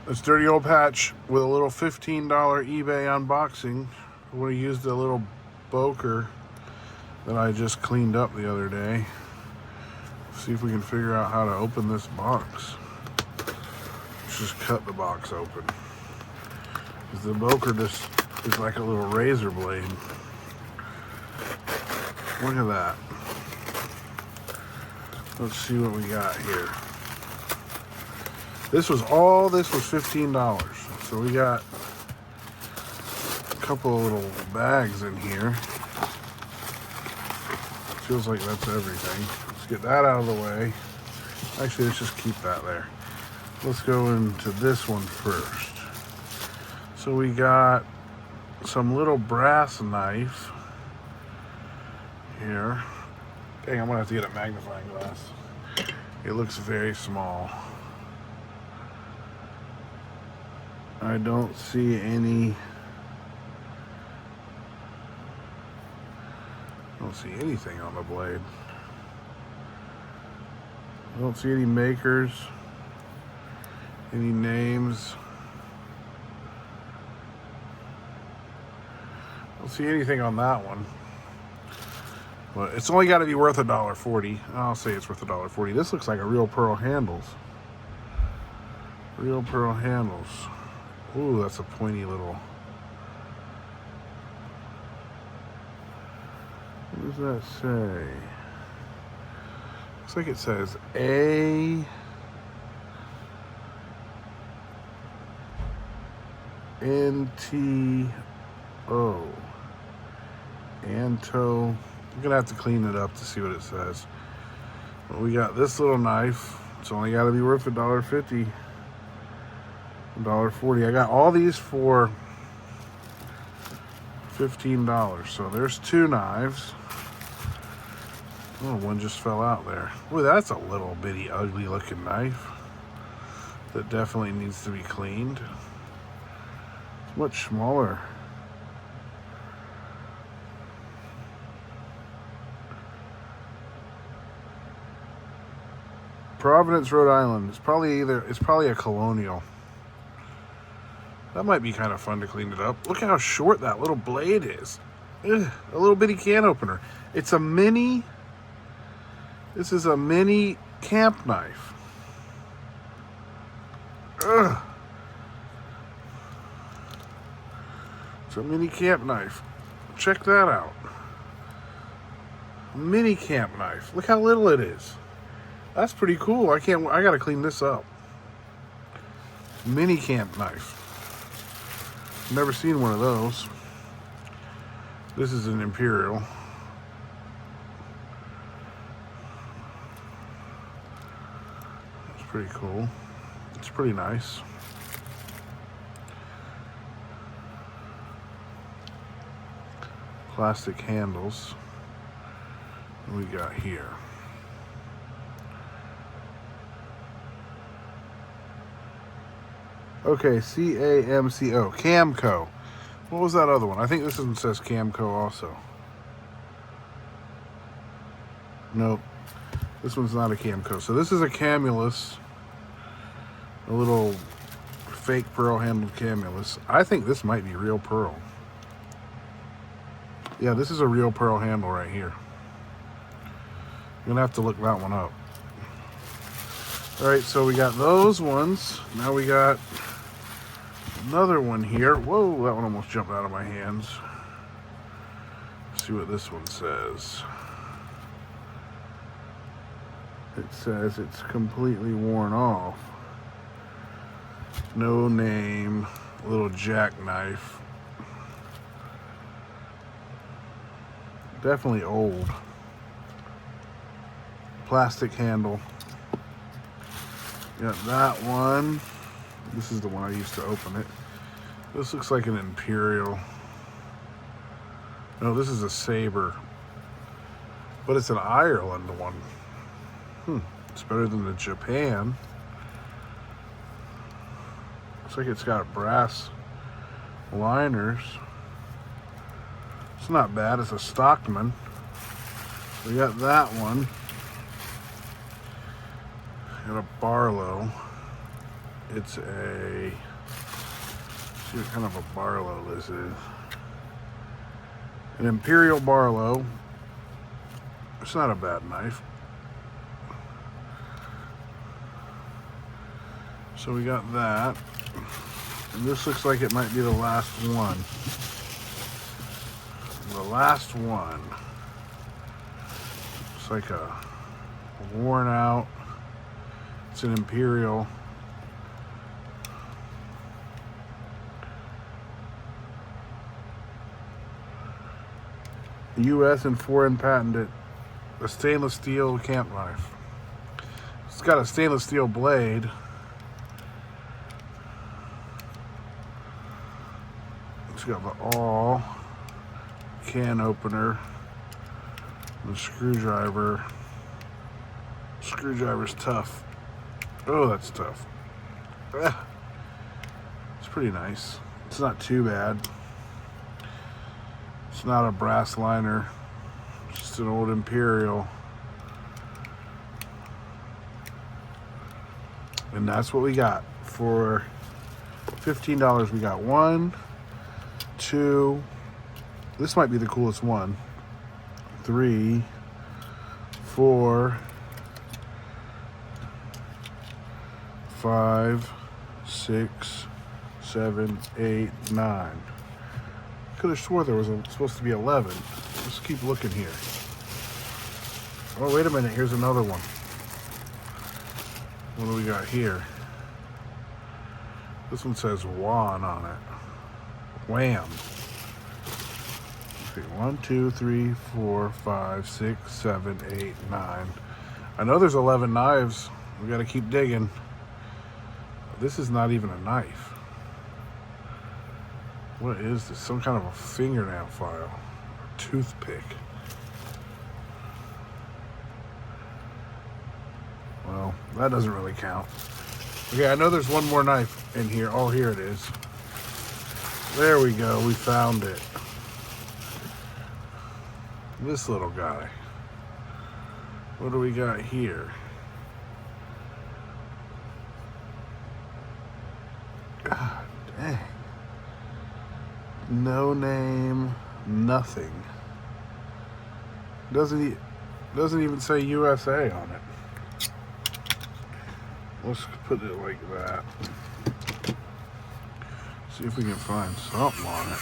This dirty old patch with a little $15 eBay unboxing. I'm going to use the little boker that I just cleaned up the other day. See if we can figure out how to open this box. Let's just cut the box open. The boker just is like a little razor blade. Look at that. Let's see what we got here. This was $15. So we got a couple of little bags in here. Feels like that's everything. Let's get that out of the way. Actually, let's just keep that there. Let's go into this one first. So we got some little brass knife here. Dang, I'm gonna have to get a magnifying glass. It looks very small. I don't see anything on the blade. I don't see any makers, any names. I don't see anything on that one. But it's only got to be worth $1.40. I'll say it's worth $1.40. This looks like a real pearl handles. Real pearl handles. Ooh, that's a pointy little. What does that say? Looks like it says A-N-T-O. Anto. I'm gonna have to clean it up to see what it says. But we got this little knife. It's only got to be worth $1.50. $1.40. I got all these for $15. So there's two knives. Oh, one just fell out there. Boy, that's a little bitty ugly looking knife that definitely needs to be cleaned. It's much smaller. Providence, Rhode Island. It's probably a colonial. That might be kind of fun to clean it up. Look how short that little blade is. Ugh, a little bitty can opener. It's a mini. This is a mini camp knife. Ugh. It's a mini camp knife. Check that out. Mini camp knife. Look how little it is. That's pretty cool. I gotta clean this up. Mini camp knife. Never seen one of those. This is an Imperial. It's pretty cool. It's pretty nice. Plastic handles. What we got here? Okay, C-A-M-C-O, Camco. What was that other one? I think this one says Camco also. Nope, this one's not a Camco. So this is a Camulus, a little fake pearl handled Camulus. I think this might be real pearl. Yeah, this is a real pearl handle right here. You're gonna have to look that one up. All right, so we got those ones. Now we got another one here. Whoa, that one almost jumped out of my hands. Let's see what this one says. It says it's completely worn off. No name, little jackknife. Definitely old. Plastic handle. Got that one. This is the one I used to open it. This looks like an Imperial. No, this is a Saber. But it's an Ireland one. It's better than the Japan. Looks like it's got brass liners. It's not bad. It's a Stockman. We got that one. Got a Barlow. It's a, let's see what kind of a Barlow this is. An Imperial Barlow. It's not a bad knife. So we got that. And this looks like it might be the last one. The last one. It's like a worn out. It's an Imperial. U.S. and foreign patented. A stainless steel camp knife. It's got a stainless steel blade. It's got the awl, can opener, the screwdriver. Screwdriver's tough. Oh, that's tough. It's pretty nice. It's not too bad. It's not a brass liner. It's just an old Imperial. And that's what we got. For $15, we got 1, 2, this might be the coolest one, 3, 4, 5, 6, 7, 8, 9. Could have swore there was supposed to be 11. Let's keep looking here. Oh, wait a minute. Here's another one. What do we got here? This one says WAN on it. Wham. Okay, 1, 2, 3, 4, 5, 6, 7, 8, 9. I know there's 11 knives. We got to keep digging. This is not even a knife. What is this? Some kind of a fingernail file. A toothpick. Well, that doesn't really count. Okay, I know there's one more knife in here. Oh, here it is. There we go. We found it. This little guy. What do we got here? God dang. No name, nothing. Doesn't even say USA on it. Let's put it like that. See if we can find something on it.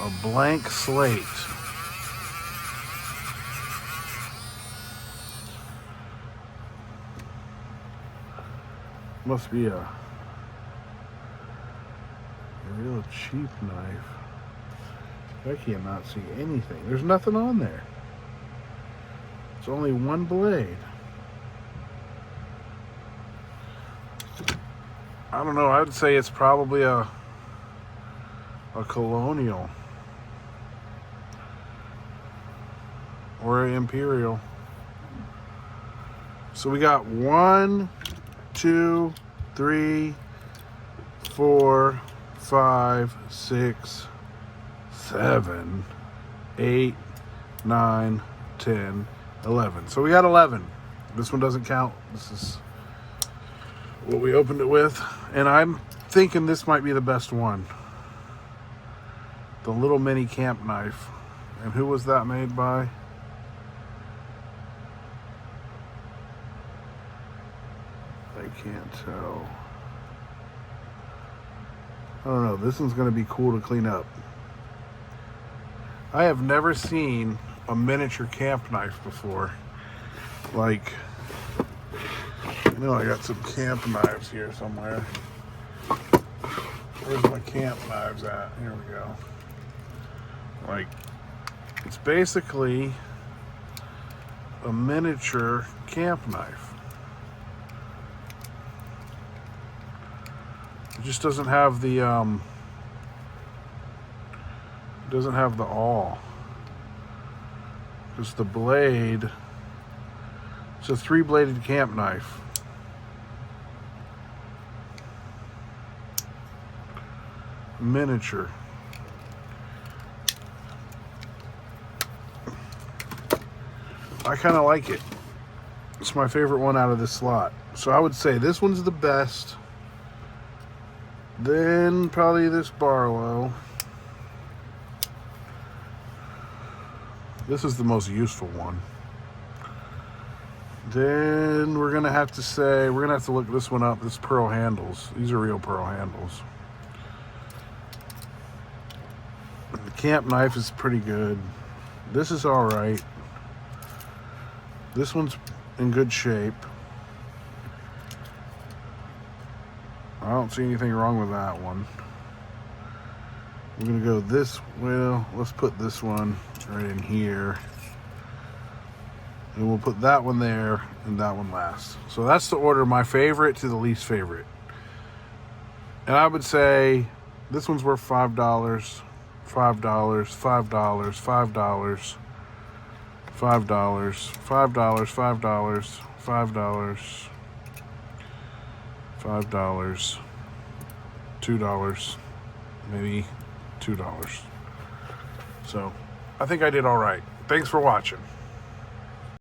A blank slate. Must be a real cheap knife. I cannot see anything. There's nothing on there. It's only one blade. I don't know. I would say it's probably a Colonial or an Imperial. So we got 1, 2, 3, 4, 5, 6, 7, 8, 9, 10, 11. So we got 11. This one doesn't count. This is what we opened it with. And I'm thinking this might be the best one. The little mini camp knife. And who was that made by? I can't tell. I don't know. This one's going to be cool to clean up. I have never seen a miniature camp knife before. Like, I know I got some camp knives here somewhere. Where's my camp knives at? Here we go. Like, it's basically a miniature camp knife. It just doesn't have the awl. Just the blade. It's a 3-bladed camp knife. Miniature. I kind of like it. It's my favorite one out of this slot. So I would say this one's the best. Then probably this Barlow. This is the most useful one. Then we're gonna have to say, we're gonna have to look this one up. This pearl handles. These are real pearl handles. The camp knife is pretty good. This is all right. This one's in good shape. I don't see anything wrong with that one. We're gonna go this, well, let's put this one right in here. And we'll put that one there and that one last. So that's the order, my favorite to the least favorite. And I would say this one's worth $5, $5, $5, $5, $5, $5, $5, $5, $5, $5, $2, maybe $2. So I think I did all right. Thanks for watching.